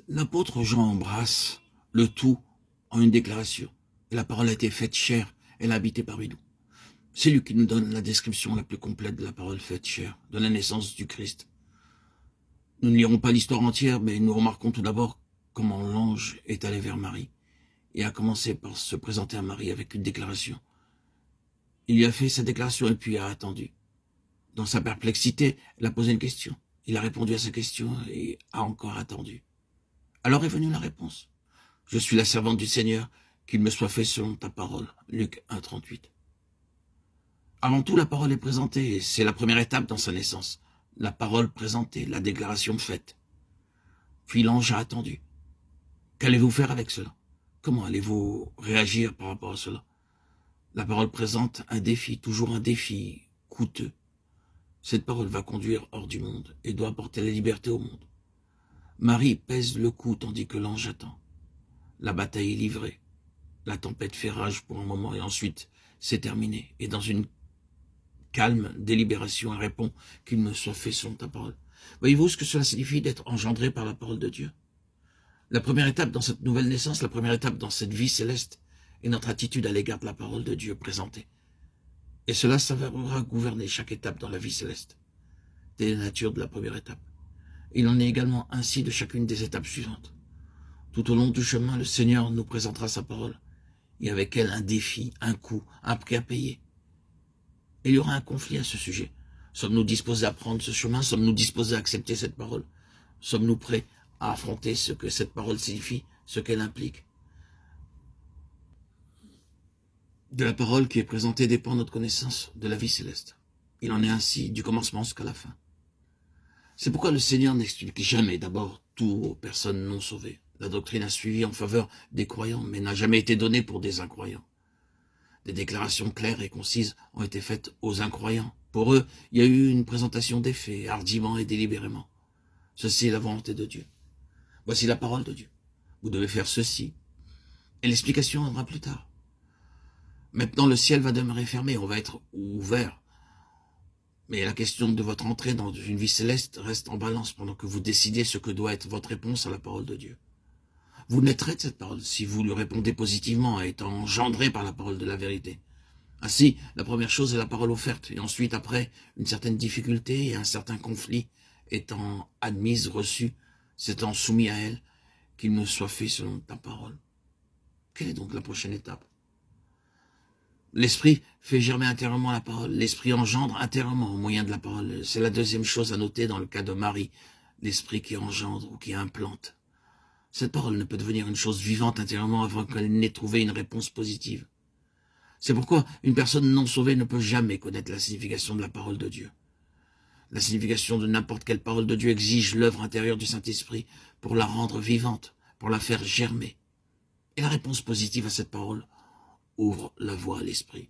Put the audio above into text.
L'apôtre Jean embrasse le tout en une déclaration. Et la parole a été faite chair, elle a habité parmi nous. C'est lui qui nous donne la description la plus complète de la parole faite chair, de la naissance du Christ. Nous ne lirons pas l'histoire entière, mais nous remarquons tout d'abord comment l'ange est allé vers Marie et a commencé par se présenter à Marie avec une déclaration. Il lui a fait sa déclaration et puis a attendu. Dans sa perplexité, elle a posé une question. Il a répondu à sa question et a encore attendu. Alors est venue la réponse. Je suis la servante du Seigneur, qu'il me soit fait selon ta parole. Luc 1, 38. Avant tout, la parole est présentée et c'est la première étape dans sa naissance. La parole présentée, la déclaration faite. Puis l'ange a attendu. Qu'allez-vous faire avec cela? Comment allez-vous réagir par rapport à cela? La parole présente un défi, toujours un défi coûteux. Cette parole va conduire hors du monde et doit apporter la liberté au monde. Marie pèse le coup tandis que l'ange attend. La bataille est livrée. La tempête fait rage pour un moment et ensuite c'est terminé. Et dans une calme délibération, elle répond qu'il me soit fait selon ta parole. Voyez-vous ce que cela signifie d'être engendré par la parole de Dieu? La première étape dans cette nouvelle naissance, la première étape dans cette vie céleste est notre attitude à l'égard de la parole de Dieu présentée. Et cela s'avérera gouverner chaque étape dans la vie céleste. C'est la nature de la première étape. Il en est également ainsi de chacune des étapes suivantes. Tout au long du chemin, le Seigneur nous présentera sa parole, et avec elle un défi, un coût, un prix à payer. Et il y aura un conflit à ce sujet. Sommes-nous disposés à prendre ce chemin? Sommes-nous disposés à accepter cette parole? Sommes-nous prêts à affronter ce que cette parole signifie, ce qu'elle implique? De la parole qui est présentée dépend notre connaissance de la vie céleste. Il en est ainsi du commencement jusqu'à la fin. C'est pourquoi le Seigneur n'explique jamais d'abord tout aux personnes non sauvées. La doctrine a suivi en faveur des croyants, mais n'a jamais été donnée pour des incroyants. Des déclarations claires et concises ont été faites aux incroyants. Pour eux, il y a eu une présentation des faits, hardiment et délibérément. Ceci est la volonté de Dieu. Voici la parole de Dieu. Vous devez faire ceci. Et l'explication viendra plus tard. Maintenant, le ciel va demeurer fermé, on va être ouvert. Mais la question de votre entrée dans une vie céleste reste en balance pendant que vous décidez ce que doit être votre réponse à la parole de Dieu. Vous naîtrez de cette parole si vous lui répondez positivement, étant engendré par la parole de la vérité. Ainsi, la première chose est la parole offerte, et ensuite, après, une certaine difficulté et un certain conflit étant admise, reçue, s'étant soumis à elle, qu'il me soit fait selon ta parole. Quelle est donc la prochaine étape? L'esprit fait germer intérieurement la parole. L'esprit engendre intérieurement au moyen de la parole. C'est la deuxième chose à noter dans le cas de Marie, l'esprit qui engendre ou qui implante. Cette parole ne peut devenir une chose vivante intérieurement avant qu'elle n'ait trouvé une réponse positive. C'est pourquoi une personne non sauvée ne peut jamais connaître la signification de la parole de Dieu. La signification de n'importe quelle parole de Dieu exige l'œuvre intérieure du Saint-Esprit pour la rendre vivante, pour la faire germer. Et la réponse positive à cette parole ouvre la voie à l'esprit.